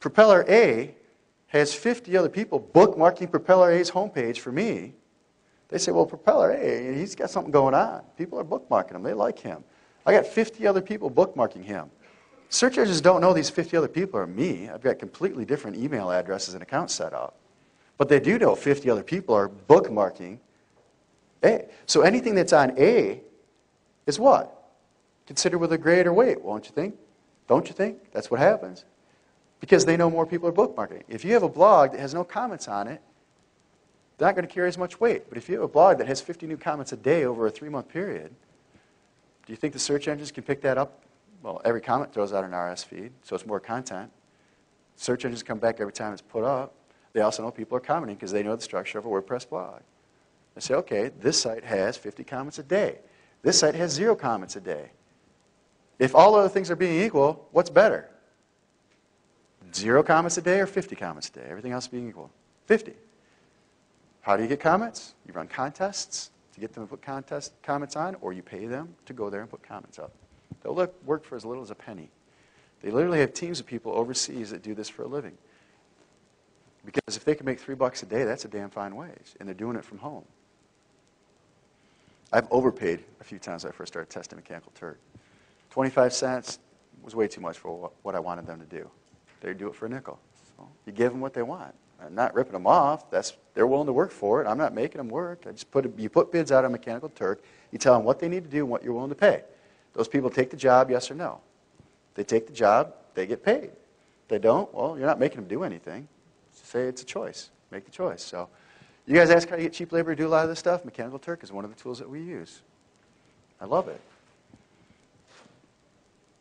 Propeller A has 50 other people bookmarking Propeller A's homepage for me. They say, well, Propeller A, he's got something going on. People are bookmarking him. They like him. I got 50 other people bookmarking him. Search engines don't know these 50 other people are me. I've got completely different email addresses and accounts set up. But they do know 50 other people are bookmarking A. So anything that's on A is what? Considered with a greater weight, won't you think? Don't you think? That's what happens. Because they know more people are bookmarking. If you have a blog that has no comments on it, they're not going to carry as much weight. But if you have a blog that has 50 new comments a day over a 3-month period, do you think the search engines can pick that up? Well, every comment throws out an RSS feed, so it's more content. Search engines come back every time it's put up. They also know people are commenting because they know the structure of a WordPress blog. They say, okay, this site has 50 comments a day. This site has 0 comments a day. If all other things are being equal, what's better? 0 comments a day or 50 comments a day? Everything else being equal. 50. How do you get comments? You run contests to get them to put comments on, or you pay them to go there and put comments up. They'll work for as little as a penny. They literally have teams of people overseas that do this for a living. Because if they can make $3 a day, that's a damn fine wage, and they're doing it from home. I've overpaid a few times when I first started testing Mechanical Turk. 25 cents was way too much for what I wanted them to do. They'd do it for a nickel. So you give them what they want. I'm not ripping them off. They're willing to work for it. I'm not making them work. You put bids out on Mechanical Turk. You tell them what they need to do and what you're willing to pay. Those people take the job, yes or no. They take the job, they get paid. They don't, well, you're not making them do anything. Say it's a choice. Make the choice. So you guys ask how you get cheap labor to do a lot of this stuff? Mechanical Turk is one of the tools that we use. I love it.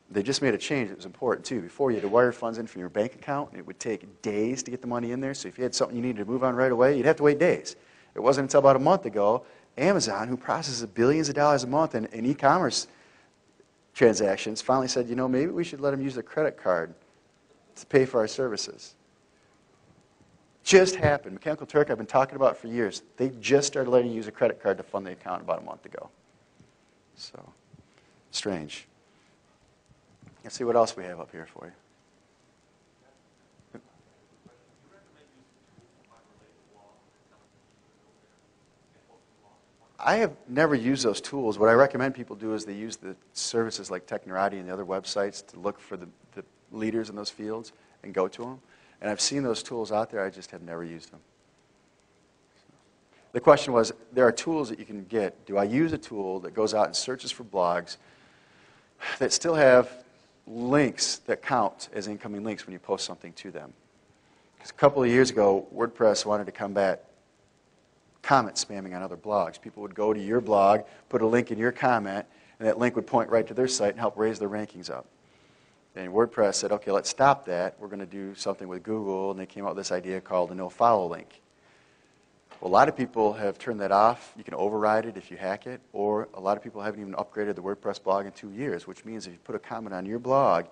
They just made a change that was important, too. Before, you had to wire funds in from your bank account, and it would take days to get the money in there. So if you had something you needed to move on right away, you'd have to wait days. It wasn't until about a month ago, Amazon, who processes billions of dollars a month in e-commerce transactions, finally said, you know, maybe we should let them use their credit card to pay for our services. Just happened. Mechanical Turk I've been talking about for years. They just started letting you use a credit card to fund the account about a month ago. So, strange. Let's see what else we have up here for you. I have never used those tools. What I recommend people do is they use the services like Technorati and the other websites to look for the leaders in those fields and go to them. And I've seen those tools out there. I just have never used them. The question was, there are tools that you can get. Do I use a tool that goes out and searches for blogs that still have links that count as incoming links when you post something to them? Because a couple of years ago, WordPress wanted to combat comment spamming on other blogs. People would go to your blog, put a link in your comment, and that link would point right to their site and help raise their rankings up. And WordPress said, okay, let's stop that. We're going to do something with Google, and they came up with this idea called a no-follow link. Well, a lot of people have turned that off. You can override it if you hack it, or a lot of people haven't even upgraded the WordPress blog in 2 years, which means if you put a comment on your blog,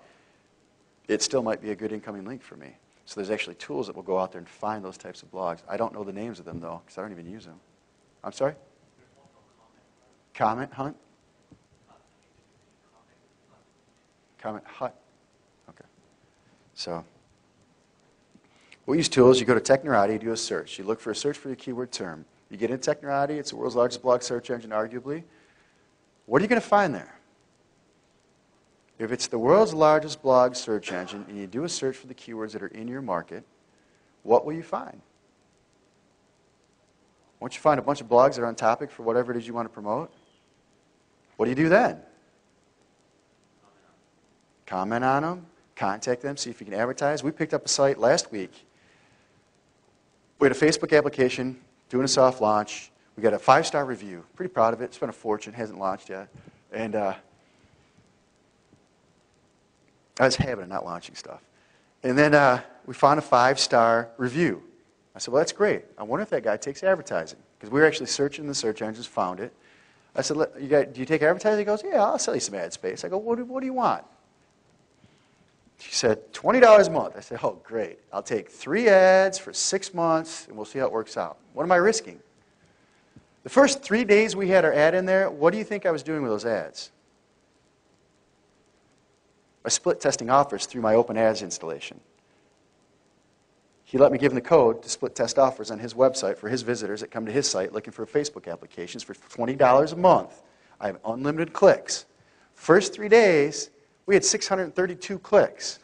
it still might be a good incoming link for me. So there's actually tools that will go out there and find those types of blogs. I don't know the names of them, though, because I don't even use them. I'm sorry? Comment Hunt? Comment Hut. Okay. So we use tools. You go to Technorati, you do a search. You look for a search for your keyword term. You get into Technorati. It's the world's largest blog search engine, arguably. What are you going to find there? If it's the world's largest blog search engine and you do a search for the keywords that are in your market, what will you find? Once you find a bunch of blogs that are on topic for whatever it is you want to promote, what do you do then? Comment on them, contact them, see if you can advertise. We picked up a site last week. We had a Facebook application, doing a soft launch. We got a 5-star review. Pretty proud of it. Spent a fortune, hasn't launched yet. And I was having it, not launching stuff. And then we found a 5-star review. I said, well, that's great. I wonder if that guy takes advertising. Because we were actually searching the search engines, found it. I said, do you take advertising? He goes, yeah, I'll sell you some ad space. I go, what do you want? She said, $20 a month. I said, oh, great. I'll take 3 ads for 6 months, and we'll see how it works out. What am I risking? The first 3 days we had our ad in there, what do you think I was doing with those ads? I split testing offers through my Open Ads installation. He let me give him the code to split test offers on his website for his visitors that come to his site looking for Facebook applications for $20 a month. I have unlimited clicks. First 3 days, we had 632 clicks.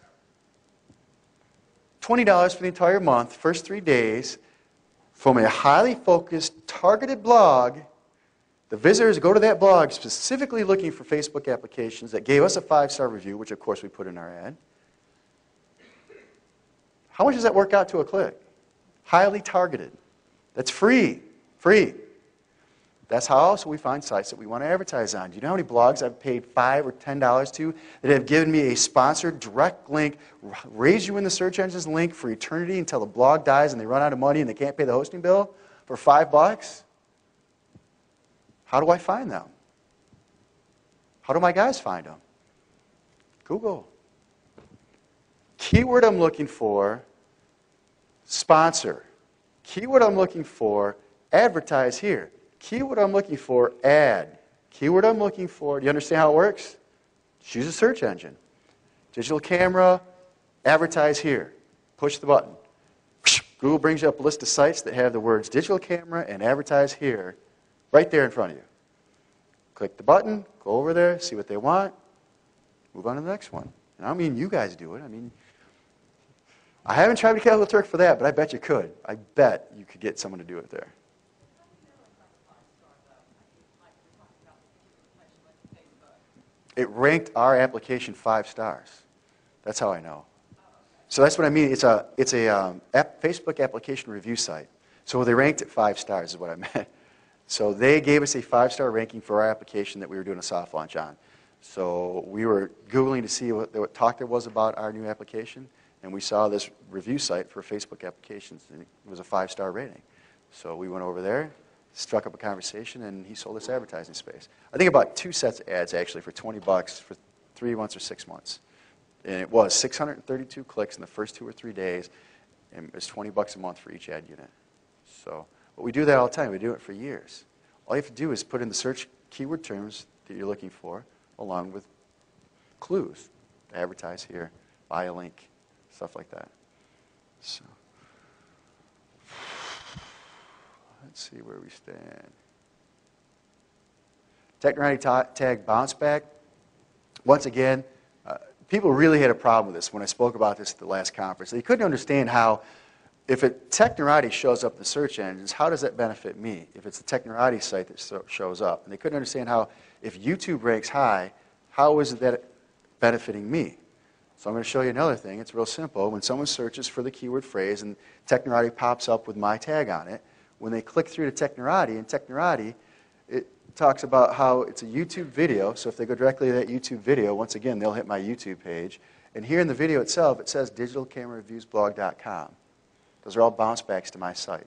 $20 for the entire month, first 3 days, from a highly focused, targeted blog. The visitors go to that blog specifically looking for Facebook applications that gave us a 5-star review, which of course we put in our ad. How much does that work out to a click? Highly targeted. That's free. Free. That's how also we find sites that we want to advertise on. Do you know how many blogs I've paid $5 or $10 to that have given me a sponsored direct link, raise you in the search engine's link for eternity until the blog dies and they run out of money and they can't pay the hosting bill for $5? How do I find them? How do my guys find them? Google. Keyword I'm looking for, sponsor. Keyword I'm looking for, advertise here. Keyword I'm looking for, ad. Keyword I'm looking for, do you understand how it works? Just use a search engine. Digital camera, advertise here. Push the button. Google brings you up a list of sites that have the words digital camera and advertise here right there in front of you. Click the button, go over there, see what they want, move on to the next one. And I don't mean you guys do it. I mean, I haven't tried to get a trick for that, but I bet you could. I bet you could get someone to do it there. It ranked our application 5 stars. That's how I know. So that's what I mean. It's a Facebook application review site. So they ranked it 5 stars is what I meant. So they gave us a 5-star ranking for our application that we were doing a soft launch on. So we were Googling to see what talk there was about our new application, and we saw this review site for Facebook applications, and it was a 5-star rating. So we went over there, struck up a conversation, and he sold us advertising space. I think about 2 sets of ads, actually, for $20 for 3 months or 6 months. And it was 632 clicks in the first 2 or 3 days, and it was $20 a month for each ad unit. So, but we do that all the time. We do it for years. All you have to do is put in the search keyword terms that you're looking for, along with clues. Advertise here, buy a link, stuff like that. So, let's see where we stand. Technorati tag bounce back. Once again, people really had a problem with this when I spoke about this at the last conference. They couldn't understand how, if Technorati shows up in the search engines, how does that benefit me? If it's the Technorati site that shows up. And they couldn't understand how, if YouTube ranks high, how is that benefiting me? So I'm going to show you another thing. It's real simple. When someone searches for the keyword phrase and Technorati pops up with my tag on it, when they click through to Technorati, and Technorati, it talks about how it's a YouTube video. So if they go directly to that YouTube video, once again, they'll hit my YouTube page. And here in the video itself, it says digitalcamerareviewsblog.com. Those are all bounce backs to my site.